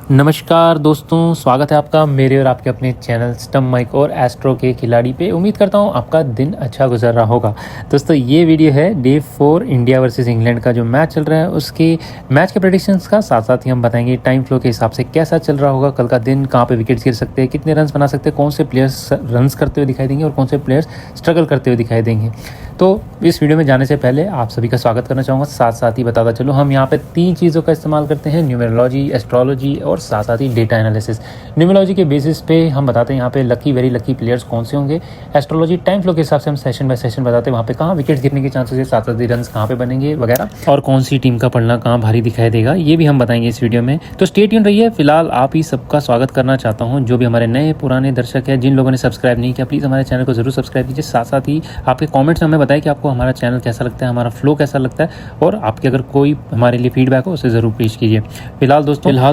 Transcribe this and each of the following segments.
नमस्कार दोस्तों, स्वागत है आपका मेरे और आपके अपने चैनल स्टम्प माइक और एस्ट्रो के खिलाड़ी पे। उम्मीद करता हूँ आपका दिन अच्छा गुजर रहा होगा। दोस्तों ये वीडियो है डे 4 इंडिया वर्सेस इंग्लैंड का जो मैच चल रहा है उसके मैच के प्रेडिक्शंस का। साथ साथ ही हम बताएंगे टाइम फ्लो के हिसाब से कैसा चल रहा होगा कल का दिन, कहाँ पे विकेट्स गिर सकते हैं, कितने रन्स बना सकते हैं, कौन से प्लेयर्स रन्स करते हुए दिखाई देंगे और कौन से प्लेयर्स स्ट्रगल करते हुए दिखाई देंगे। तो इस वीडियो में जाने से पहले आप सभी का स्वागत करना चाहूँगा। साथ साथ ही बताता चलो हम यहाँ पे 3 चीज़ों का इस्तेमाल करते हैं, न्यूमेरोलॉजी, एस्ट्रोलॉजी और साथ साथ ही डेटा एनालिसिस। न्यूमेरोलॉजी के बेसिस पे हम बताते हैं यहाँ पे लकी वेरी लकी प्लेयर्स कौन से होंगे। एस्ट्रोलॉजी टाइम फ्लो के हिसाब से हम सेशन बाय सेशन बताते हैं वहाँ पे कहाँ विकेट्स गिरने के चांसेस है, साथ साथ ही रन कहाँ पे बनेंगे वगैरह, और कौन सी टीम का पलड़ा कहाँ भारी दिखाई देगा ये भी हम बताएंगे इस वीडियो में। तो स्टे ट्यून रहिए। फिलहाल आप ही सबका स्वागत करना चाहता हूँ जो भी हमारे नए पुराने दर्शक हैं। जिन लोगों ने सब्सक्राइब नहीं किया प्लीज़ हमारे चैनल को जरूर सब्सक्राइब कीजिए। साथ साथ ही आपके कॉमेंट्स में हमें बताएं कि आपको हमारा चैनल कैसा लगता है, हमारा फ्लो कैसा लगता है, और आपके अगर कोई हमारे लिए फीडबैक हो उसे ज़रूर पेश कीजिए। फिलहाल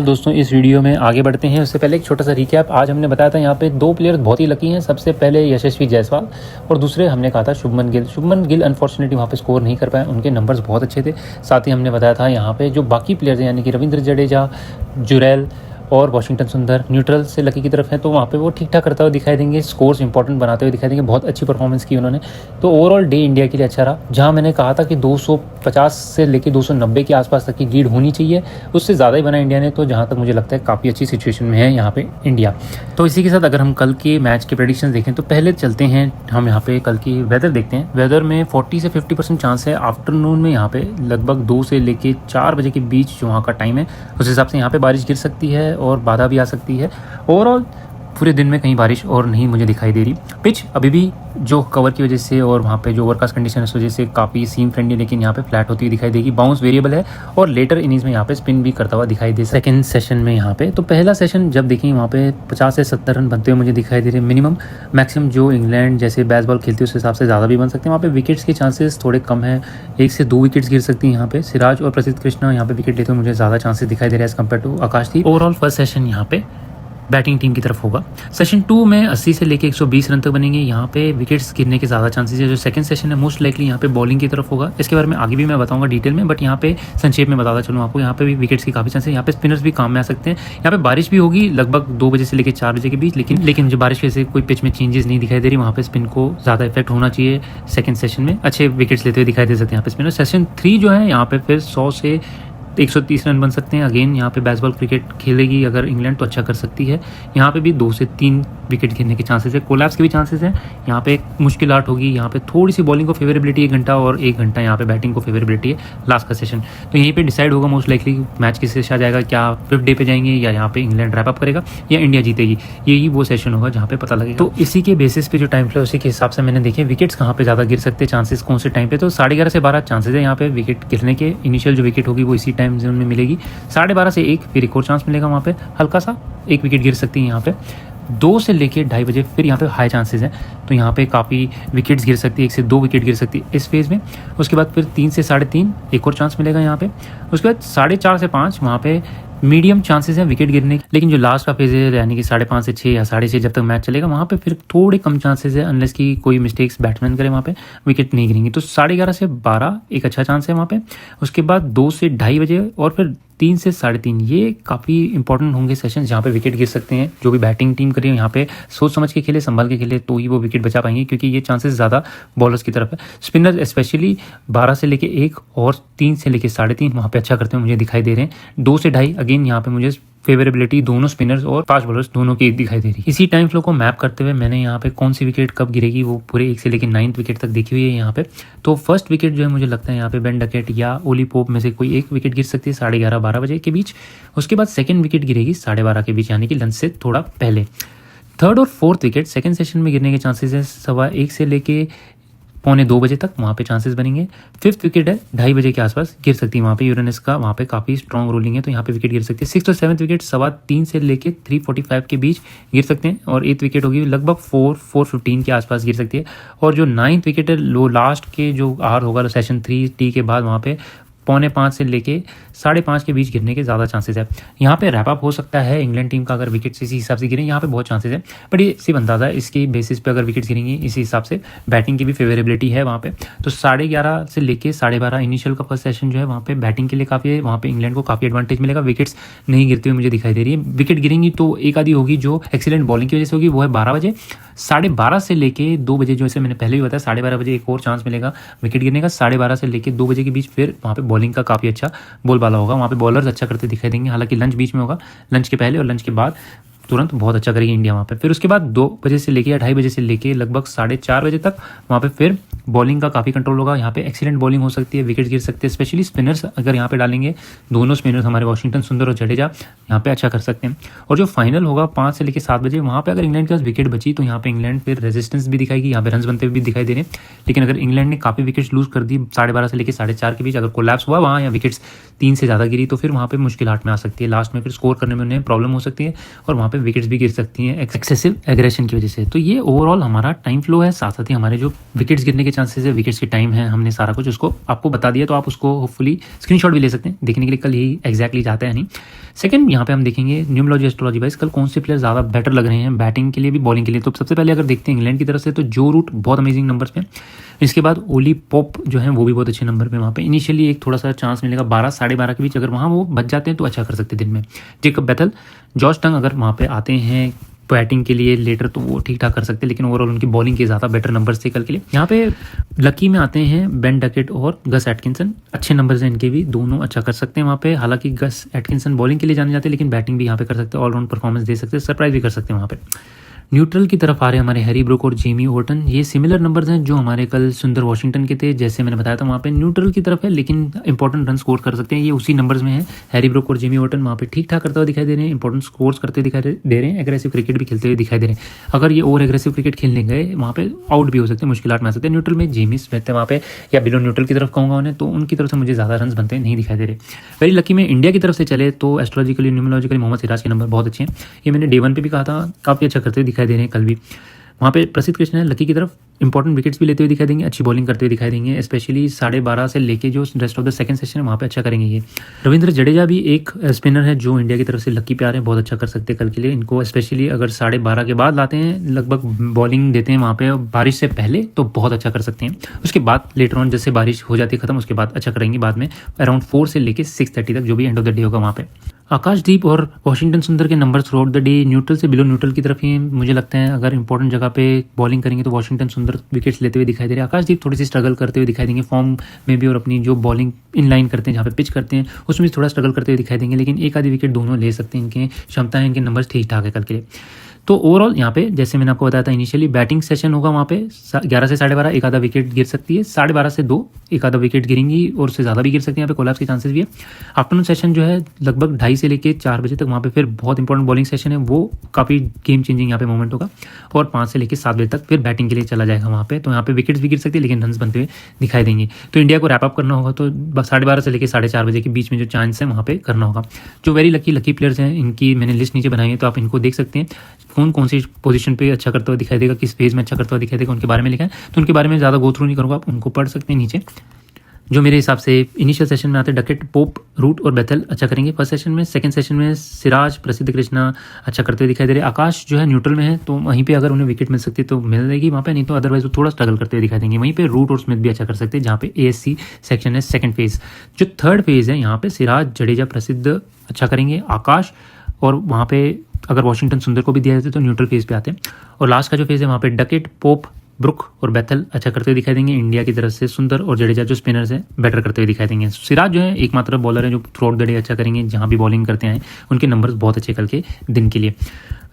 दोस्तों इस वीडियो में आगे बढ़ते हैं। उससे पहले एक छोटा सा रिकैप। आज हमने बताया था यहाँ पे 2 प्लेयर बहुत ही लकी हैं। सबसे पहले यशस्वी जायसवाल और दूसरे हमने कहा था शुभमन गिल। शुभमन गिल अनफॉर्चुनेटली वहाँ पे स्कोर नहीं कर पाए, उनके नंबर्स बहुत अच्छे थे। साथ ही हमने बताया था यहाँ पे जो बाकी प्लेयर्स हैं यानी कि रविंद्र जडेजा, जुरैल और वाशिंगटन सुंदर न्यूट्रल से लकी की तरफ है, तो वहाँ पे वो ठीक ठाक करता हुआ दिखाई देंगे, स्कोर्स इंपॉर्टेंट बनाते हुए दिखाई देंगे। बहुत अच्छी परफॉर्मेंस की उन्होंने। तो ओवरऑल डे इंडिया के लिए अच्छा रहा। जहाँ मैंने कहा था कि 250 से लेकर 290 के आसपास तक की लीड होनी चाहिए, उससे ज़्यादा ही बना इंडिया ने। तो जहाँ तक मुझे लगता है काफ़ी अच्छी सिचुएशन में है यहाँ पे इंडिया। तो इसी के साथ अगर हम कल के मैच के प्रेडिक्शन देखें तो पहले चलते हैं हम यहाँ पे कल की वेदर देखते हैं। वेदर में 40 से 50% चांस है आफ्टरनून में यहाँ पे लगभग 2 से लेकर 4 बजे के बीच जो वहाँ का टाइम है उस हिसाब से यहाँ पे बारिश गिर सकती है और बाधा भी आ सकती है। ओवरऑल पूरे दिन में कहीं बारिश और नहीं मुझे दिखाई दे रही। पिच अभी भी जो कवर की वजह से और वहाँ पे जो ओवरकास्ट कंडीशन है उस वजह से काफ़ी सीम फ्रेंडली, लेकिन यहाँ पे फ्लैट होती हुई दिखाई देगी। बाउंस वेरिएबल है और लेटर इनिंग्स में यहाँ पे स्पिन भी करता हुआ दिखाई दे। सेकंड सेशन में यहाँ पे तो पहला सेशन जब देखेंगे वहाँ पे 50 से 70 रन बनते हुए मुझे दिखाई दे रहे हैं मिनिमम। मैक्सिमम जो इंग्लैंड जैसे बेसबॉल खेलती है उस हिसाब से ज़्यादा भी बन सकते हैं। वहाँ पे विकेट्स के चांसेस थोड़े कम है, 1 से 2 विकेट्स गिर सकती हैं यहाँ पे। सिराज और प्रसिद्ध कृष्णा यहाँ पे विकेट लेते हुए मुझे ज़्यादा चांसेस दिखाई दे रहे हैं as compare to Akashdeep. Overall first session यहाँ पे बैटिंग टीम की तरफ होगा। सेशन 2 में 80 से लेकर 120 रन तक बनेंगे। यहाँ पे विकेट्स गिरने के ज़्यादा चांसेस है। जो सेकंड सेशन है मोस्ट लाइकली यहाँ पे बॉलिंग की तरफ होगा। इसके बारे में आगे भी मैं बताऊंगा डिटेल में, बट यहाँ पे संक्षेप में बताता चलूँ आपको। यहाँ पे भी विकेट्स की काफ़ी चांसेस है। यहाँ पे स्पिनर्स भी काम में आ सकते हैं। यहाँ पे बारिश भी होगी लगभग 2 बजे से लेकर 4 बजे के बीच, लेकिन जो बारिश की वजह से कोई पिच में चेंजेस नहीं दिखाई दे रही, वहाँ पे स्पिन को ज़्यादा इफेक्ट होना चाहिए। सेकंड सेशन में अच्छे विकेट्स लेते हुए दिखाई दे सकते हैं यहाँ पे स्पिनर। सेशन 3 जो है यहाँ पे फिर 100 से 130 रन बन सकते हैं। अगेन यहाँ पे बेसबॉल क्रिकेट खेलेगी अगर इंग्लैंड तो अच्छा कर सकती है। यहाँ पे भी 2 से 3 विकेट गिरने के चांसेस है। कोलैप्स के भी चांसेस हैं। यहाँ पे एक मुश्किल आउट होगी। यहाँ पे थोड़ी सी बॉलिंग को फेवरेबिलिटी 1 घंटा और 1 घंटा यहाँ पे बैटिंग को फेवरेबिलिटी है लास्ट का सेशन। तो यहीं पे डिसाइड होगा मोस्ट लाइकली मैच किस से आ जाएगा, क्या 5th डे पे जाएंगे या यहाँ पे इंग्लैंड रैप अप करेगा या इंडिया जीतेगी। यही वो सेशन होगा जहाँ पे पता लगेगा। तो इसी के बेसिस पे जो टाइम फ्लो उसी के हिसाब से मैंने देखे विकेट्स कहाँ पे ज़्यादा गिर सकते हैं, चांसेस कौन से टाइम पे। तो 11:30 से 12 चांसेस है यहाँ पे विकेट गिरने के। इनिशियल जो विकेट होगी वो इसी टाइम जोन में मिलेगी। 12:30 से 1 फिर एक और चांस मिलेगा वहाँ पे, हल्का सा 1 विकेट गिर सकती है यहाँ पे। 2 से लेके 2:30 बजे फिर यहाँ पे हाई चांसेस हैं। तो यहाँ पे काफ़ी विकेट्स गिर सकती है, 1 से 2 विकेट गिर सकती है इस फेज़ में। उसके बाद फिर 3 से 3:30 एक और चांस मिलेगा यहाँ पे। उसके बाद 4:30 से 5 वहाँ पे मीडियम चांसेस हैं विकेट गिरने के। लेकिन जो लास्ट का फेज है यानी कि 5:30 से 6 या 6:30 जब तक मैच चलेगा वहाँ पे फिर थोड़े कम चांसेस है, अनलेस की कोई मिस्टेक्स बैट्समैन करे वहाँ पे विकेट नहीं गिरेंगी। तो 11:30 से 12 एक अच्छा चांस है वहाँ पे। उसके बाद 2 से 2:30 बजे और फिर 3 से 3:30 ये काफ़ी इंपॉर्टेंट होंगे सेशन जहाँ पे विकेट गिर सकते हैं। जो भी बैटिंग टीम करें यहाँ पे सोच समझ के खेले, संभाल के खेले तो ही वो विकेट बचा पाएंगे, क्योंकि ये चांसेस ज़्यादा बॉलर्स की तरफ है। स्पिनर स्पेशली 12 से लेके 1 और 3 से लेके 3:30 वहाँ पे अच्छा करते हुए मुझे दिखाई दे रहे हैं। 2 से 2:30 अगेन यहाँ पे मुझे फेवरेबिलिटी दोनों स्पिनर्स और फास्ट बॉलर्स दोनों की दिखाई दे रही है। इसी टाइम फ्लो को मैप करते हुए मैंने यहाँ पे कौन सी विकेट कब गिरेगी वो पूरे 1 से लेकर 9th विकेट तक देखी हुई है यहाँ पे। तो फर्स्ट विकेट जो है मुझे लगता है यहाँ पे बेन डकेट या ओली पोप में से कोई एक विकेट गिर सकती है 11:30-12 बजे के बीच। उसके बाद सेकंड विकेट गिरेगी 12:30 के बीच यानी कि लंच से थोड़ा पहले। थर्ड और फोर्थ विकेट सेकंड सेशन में गिरने के चांसेस है 1:15 से लेके 1:45 बजे तक वहाँ पे चांसेस बनेंगे। 5th विकेट है 2:30 बजे के आसपास गिर सकती है वहाँ पे। यूरेनस का वहाँ पे काफ़ी स्ट्रॉन्ग रोलिंग है तो यहाँ पे विकेट गिर सकती है। 6th और 7th विकेट 3:15 से लेके 3:45 के बीच गिर सकते हैं। और 8th विकेट होगी लगभग 4:15 के आसपास गिर सकती है। और जो 9th विकेट है लो लास्ट के जो आवर होगा सेशन 3 टी के बाद वहाँ पे 4:45 से लेके 5:30 के बीच गिरने के ज़्यादा चांसेस है। यहाँ पे रैप अप हो सकता है इंग्लैंड टीम का, अगर विकेट्स इसी हिसाब से गिरें यहाँ पे बहुत चांसेस है। बट ये सिर्फ अंदाज़ा है, इसकी बेसिस पे अगर विकेट्स गिरेंगी इसी हिसाब से बैटिंग की भी फेवरेबिलिटी है वहाँ पे। तो 11:30 से लेके 12:30 इनिशियल का फर्स्ट सेशन जो है वहाँ पे बैटिंग के लिए काफ़ी है, वहाँ पे इंग्लैंड को काफ़ी एडवांटेज मिलेगा। विकेट्स नहीं गिरते हुए मुझे दिखाई दे रही है। विकेट गिरेंगी तो एक आधी होगी जो एक्सीलेंट बॉलिंग की वजह से होगी, वो है 12 बजे। 12:30 से लेके 2 बजे, जो ऐसे मैंने पहले भी बताया 12:30 बजे एक और चांस मिलेगा विकेट गिरने का। 12:30 से लेके 2 बजे के बीच फिर वहाँ पे बॉलिंग का काफ़ी अच्छा बोलबाला होगा, वहाँ पे बॉलर्स अच्छा करते दिखाई देंगे। हालांकि लंच बीच में होगा, लंच के पहले और लंच के बाद तुरंत बहुत अच्छा करेगी इंडिया वहाँ पे। फिर उसके बाद 2 बजे से लेके या 2:30 बजे से लेके लगभग 4:30 बजे तक वहाँ पे फिर बॉलिंग का काफ़ी कंट्रोल होगा। यहाँ पे एक्सीलेंट बॉलिंग हो सकती है, विकेट गिर सकते हैं, स्पेशली स्पिनर्स अगर यहाँ पे डालेंगे, दोनों स्पिनर्स हमारे वाशिंगटन सुंदर और जडेजा यहाँ पे अच्छा कर सकते हैं। और जो फाइनल होगा 5 से लेकर 7 बजे, वहाँ पे अगर इंग्लैंड के पास विकेट बची तो यहाँ पे इंग्लैंड फिर रेजिस्टेंस भी दिखाएगी, यहाँ पे रन बनते हुए भी दिखाई दे रहे हैं। लेकिन अगर इंग्लैंड ने काफ़ी विकेट्स लूज कर दी 12:30 से लेकर 4:30 के बीच, अगर कोलैप्स हुआ वहाँ या विकेट्स 3 से ज़्यादा गिरी तो फिर वहाँ पे मुश्किल हाथ में आ सकती है, लास्ट में फिर स्कोर करने में उन्हें प्रॉब्लम हो सकती है और वहाँ पे विकेट्स भी गिर सकती हैं एक्सेसिव एग्रेशन की वजह से। तो ये ओवरऑल हमारा टाइम फ्लो है, साथ साथ ही हमारे जो विकेट्स गिरने के चांसेस है, विकेट्स के टाइम है, हमने सारा कुछ उसको आपको बता दिया। तो आप उसको होपफुली स्क्रीनशॉट भी ले सकते हैं देखने के लिए कल यही एग्जैक्टली जाता है नहीं। सेकंड, यहाँ पे हम देखेंगे न्यूमरोलॉजी एस्ट्रोलॉजी वाइज कल कौन से प्लेयर ज़्यादा बेटर लग रहे हैं बैटिंग के लिए भी बॉलिंग के लिए। तो सबसे पहले अगर देखते हैं इंग्लैंड की तरफ से, तो जो रूट बहुत अमेजिंग नंबर्स पे, इसके बाद ओली पोप जो है वो भी बहुत अच्छे नंबर पे वहाँ पे। इनिशियली एक थोड़ा सा चांस मिलेगा 12 12:30 के बीच, अगर वहाँ वो बच जाते हैं तो अच्छा कर सकते हैं दिन में। जेकब बेथल, जॉर्ज टंग अगर वहाँ पे आते हैं बैटिंग के लिए लेटर तो वो ठीक ठाक कर सकते हैं, लेकिन ओवरऑल उनकी बॉलिंग के ज़्यादा बेटर नंबर्स थे कल के लिए। यहाँ पे लकी में आते हैं बेन डकेट और गस एटकिंसन, अच्छे नंबर्स हैं इनके भी, दोनों अच्छा कर सकते हैं वहाँ पे। हालांकि गस एटकिंसन बॉलिंग के लिए जाने जाते हैं, लेकिन बैटिंग भी यहाँ पे कर सकते हैं, ऑलराउंड परफॉर्मेंस दे सकते हैं, सरप्राइज भी कर सकते हैं वहाँ पे। न्यूट्रल की तरफ आ रहे हैं हमारे हैरी ब्रूक और जेमी ओर्टन, ये सिमिलर नंबर्स हैं जो हमारे कल सुंदर वॉशिंगटन के थे, जैसे मैंने बताया था वहाँ पे न्यूट्रल की तरफ है लेकिन इंपॉर्टेंट रन स्कोर कर सकते हैं, ये उसी नंबर्स में है। हैरी ब्रूक और जेमी ओर्टन वहाँ पे ठीक ठाक करते हुए दिखाई दे रहे हैं, इंपॉर्टेंट स्कोर्स करते दिखाई दे रहे हैं, एग्रेसिव क्रिकेट भी खेलते हुए दिखाई दे रहे हैं। अगर ये ओवर एग्रेसिव क्रिकेट खेलने गए वहाँ पे आउट भी हो सकते हैं, मुश्किलात में आ सकते हैं। न्यूट्रल में जेमी स्मिथ है वहाँ पे, या बिलो न्यूट्रल की तरफ कहूँगा उन्हें, तो उनकी तरफ से मुझे ज़्यादा रन बनते नहीं दिखाई दे रहे। वेरी लकी में इंडिया की तरफ से चले तो एस्ट्रोलॉजिकली न्यूमरोलॉजिकली मोहम्मद सिराज के नंबर बहुत अच्छे हैं, ये मैंने डे 1 पे भी कहा था, काफ़ी अच्छा करते हुए दिखाई दे रहे हैं कल भी। वहाँ पे प्रसिद्ध कृष्ण है लकी की तरफ, इंपॉर्टेंट विकेट्स भी लेते हुए दिखाई देंगे, अच्छी बॉलिंग करते हुए दिखाई देंगे, स्पेशली 12:30 से लेके जो rest of the second session है वहाँ पे अच्छा करेंगे ये। रविंद्र जडेजा भी एक स्पिनर है जो इंडिया की तरफ से लकी पे आ रहे हैं, बहुत अच्छा कर सकते हैं कल के लिए। इनको स्पेशली अगर 12:30 के बाद लाते हैं, लगभग बॉलिंग देते हैं वहाँ पे बारिश से पहले, तो बहुत अच्छा कर सकते हैं। उसके बाद लेटर ऑन जैसे बारिश हो जाती है खत्म, उसके बाद अच्छा करेंगे बाद में अराउंड 4 से लेके 6:30 तक, जो भी एंड ऑफ द डे होगा वहाँ पे। आकाशदीप और वॉशिंगटन सुंदर के number through out the day neutral से बिलो न्यूट्रल की तरफ ही मुझे लगता है, अगर इंपॉर्टेंट जगह पे बॉलिंग करेंगे तो वॉशिंगटन सुंदर विकेट्स लेते हुए दिखाई दे रहे हैं। आकाशदीप थोड़ी सी स्ट्रगल करते हुए दिखाई देंगे फॉर्म में भी, और अपनी जो बॉलिंग इन लाइन करते हैं जहाँ पे पिच करते हैं उसमें भी थोड़ा स्ट्रगल करते हुए दिखाई देंगे, लेकिन एक आधी विकेट दोनों ले सकते हैं, इनके क्षमता है, इनके नंबर ठीक ठाक है कल के लिए। तो ओवरऑल यहाँ पे जैसे मैंने आपको बताया था इनिशियली बैटिंग सेशन होगा वहाँ पे 11 से 12:30, एक आधा विकेट गिर सकती है, 12:30 से 2 एक आधा विकेट गिरेंगी और उससे ज़्यादा भी गिर सकती है, यहाँ पे कोलैप्स के चांसेस भी है। आफ्टरनून सेशन जो है लगभग 2:30 से लेकर 4 बजे तक, वहाँ पे फिर बहुत इंपॉर्टेंट बॉलिंग सेशन है, वो काफ़ी गेम चेंजिंग यहाँ पे मोमेंट होगा। और 5 से लेकर 7 बजे तक फिर बैटिंग के लिए चला जाएगा वहाँ पे, तो यहाँ पे विकेट्स भी गिर सकती है लेकिन रन बनते हुए दिखाई देंगे। तो इंडिया को रैप अप करना होगा तो 12:30 से लेकर 4:30 बजे के बीच में जो चांस है वहाँ पे करना होगा। जो वेरी लकी प्लेयर्स हैं इनकी मैंने लिस्ट नीचे बनाई है, तो आप इनको देख सकते हैं कौन सी पोजीशन पे अच्छा करता हुआ दिखाई देगा, किस फेज में अच्छा करता हुआ दिखाई देगा, उनके बारे में लिखा है। तो उनके बारे में ज़्यादा गो थ्रू नहीं करूँगा, आप उनको पढ़ सकते हैं नीचे। जो मेरे हिसाब से इनिशियल सेशन में आते हैं डकेट, पोप, रूट और बेथल अच्छा करेंगे फर्स्ट सेशन में। सेकंड सेशन में सिराज, प्रसिद्ध कृष्णा अच्छा करते हुए दिखाई दे रहे हैं। आकाश जो है न्यूट्रल में है, तो वहीं पे अगर उन्हें विकेट मिल सकती है तो मिल जाएगी वहाँ पे, नहीं तो अदरवाइज वो थोड़ा स्ट्रगल करते हुए दिखाई देंगे। वहीं पे रूट और स्मिथ भी अच्छा कर सकते हैं, जहाँ पे ASC सेक्शन है सेकंड फेज। जो थर्ड फेज है यहाँ पे सिराज, जडेजा, प्रसिद्ध अच्छा करेंगे, आकाश, और वहाँ पे अगर वॉशिंगटन सुंदर को भी दिया जाता है तो न्यूट्रल फेज पे आते हैं। और लास्ट का जो फेज है वहाँ पे डकेट, पोप, ब्रुक और बेथल अच्छा करते हुए दिखाई देंगे। इंडिया की तरफ से सुंदर और जडेजा जो स्पिनर्स हैं बेटर करते हुए दिखाई देंगे। सिराज जो है एकमात्र बॉलर है जो थ्रू आउट द डे अच्छा करेंगे, जहाँ भी बॉलिंग करते हैं उनके नंबर्स बहुत अच्छे कल के दिन के लिए।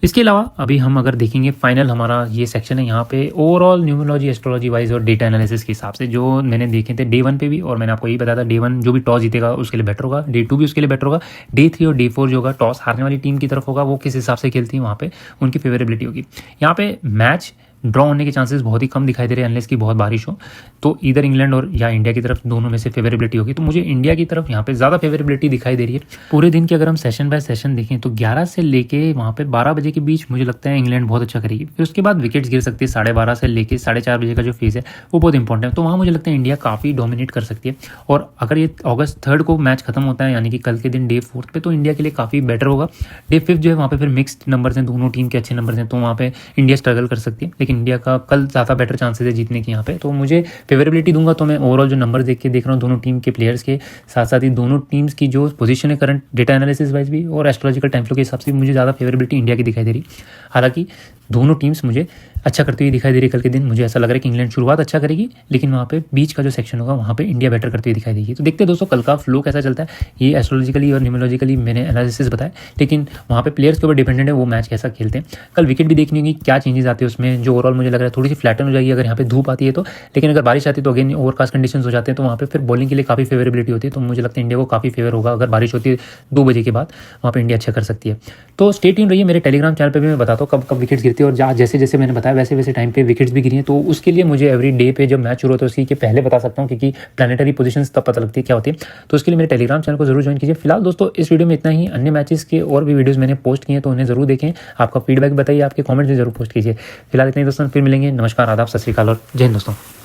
इसके अलावा अभी हम अगर देखेंगे फाइनल हमारा ये सेक्शन है, यहाँ पे ओवरऑल न्यूमरोलॉजी, एस्ट्रोलॉजी वाइज और डेटा एनालिसिस के हिसाब से जो मैंने देखे थे डे 1 पे भी, और मैंने आपको यही बताया था डे 1 जो भी टॉस जीतेगा उसके लिए बेटर होगा, डे 2 भी उसके लिए बेटर होगा, डे 3 और डे 4 जो होगा टॉस हारने वाली टीम की तरफ होगा, वो किस हिसाब से खेलती है वहाँ पे उनकी फेवरेबिलिटी होगी। यहाँ पे मैच ड्रॉ होने के चांसेस बहुत ही कम दिखाई दे रहे हैं अनलेस की बहुत बारिश हो। तो इधर इंग्लैंड और या इंडिया की तरफ दोनों में से फेवरेबिलिटी होगी। तो मुझे इंडिया की तरफ यहाँ पे ज़्यादा फेवरेबिलिटी दिखाई दे रही है। पूरे दिन की अगर हम सेशन बाय सेशन देखें तो 11 से लेके वहाँ पे 12 बजे के बीच मुझे लगता है इंग्लैंड बहुत अच्छा करेगी। फिर उसके बाद विकेट्स गिर सकती है 12:30 से लेके 4:30 बजे का जो फेज़ है वो बहुत इंपॉर्टेंट है। तो वहाँ मुझे लगता है इंडिया काफ़ी डोमिनेट कर सकती है। और अगर ये अगस्त 3 को मैच खत्म होता है यानी कि कल के दिन डे 4 पे, तो इंडिया के लिए काफ़ी बेटर होगा। डे 5 जो है वहाँ पे फिर मिक्स्ड नंबर्स हैं, दोनों टीम के अच्छे नंबर्स हैं, तो वहाँ पे इंडिया स्ट्रगल कर सकती है। लेकिन इंडिया का कल ज़्यादा बेटर चांसेस है जीतने की यहाँ पे। तो मुझे फेवरेबिलिटी दूंगा तो मैं ओवरऑल जो नंबर देख रहा हूँ दोनों टीम के प्लेयर्स के साथ साथ ही दोनों टीम्स की जो पोजीशन है करंट डेटा एनालिसिस वाइज भी और एस्ट्रोलॉजिकल टाइम फ्लो के हिसाब से मुझे ज़्यादा फेवरेबिलिटी इंडिया की दिखाई दे रही। हालांकि दोनों टीम्स मुझे अच्छा करती हुई दिखाई दे रही है। कल के दिन मुझे ऐसा लग रहा है कि इंग्लैंड शुरुआत अच्छा करेगी, लेकिन वहाँ पे बीच का जो सेक्शन होगा वहाँ पे इंडिया बेटर करती हुई दिखाई देगी। तो देखते हैं दोस्तों कल का फ्लो कैसा चलता है। ये एस्ट्रोलॉजिकली और न्यूमरोलॉजिकली मैंने एनालिसिस बताया, लेकिन वहाँ पे प्लेयर्स के ऊपर डिपेंडेंट है वो मैच कैसा खेलते हैं। कल विकेट भी देखनी होगी, क्या चेंजेस आते हैं उसमें। जो ओवरऑल मुझे लग रहा है थोड़ी सी फ्लैटन हो जाएगी अगर यहाँ पे धूप आती है तो, लेकिन अगर बारिश आती है तो अगेन ओवरकास्ट कंडीशन हो जाते हैं, तो वहाँ पे फिर बॉलिंग के लिए काफ़ी फेवरेबिलिटी होती है। तो मुझे लगता है इंडिया को काफ़ी फेवर होगा। अगर बारिश होती है 2 बजे के बाद वहाँ पर इंडिया अच्छा कर सकती है। तो स्टे ट्यून रहिए, मेरे टेलीग्राम चैनल पर भी मैं बताता हूँ कब कब विकेट्स गिरती है और जैसे जैसे मैंने बताया वैसे वैसे टाइम पे विकेट्स भी गिरी हैं। तो उसके लिए मुझे एवरी डे पे जब मैच शुरू होता है उसकी के पहले बता सकता हूँ, क्योंकि प्लानिटरी पोजीशंस तब पता लगती है क्या होती है। तो उसके लिए मेरे टेलीग्राम चैनल को जरूर ज्वाइन कीजिए। फिलहाल दोस्तों इस वीडियो में इतना ही। अन्य मैचेस के और भी वीडियोस मैंने पोस्ट किए हैं तो उन्हें जरूर देखें। आपका फीडबैक बताइए, आपके कमेंट्स भी जरूर पोस्ट कीजिए। फिलहाल इतना ही दोस्तों, फिर मिलेंगे। नमस्कार, आदाब, सत श्री अकाल और जय हिंद दोस्तों।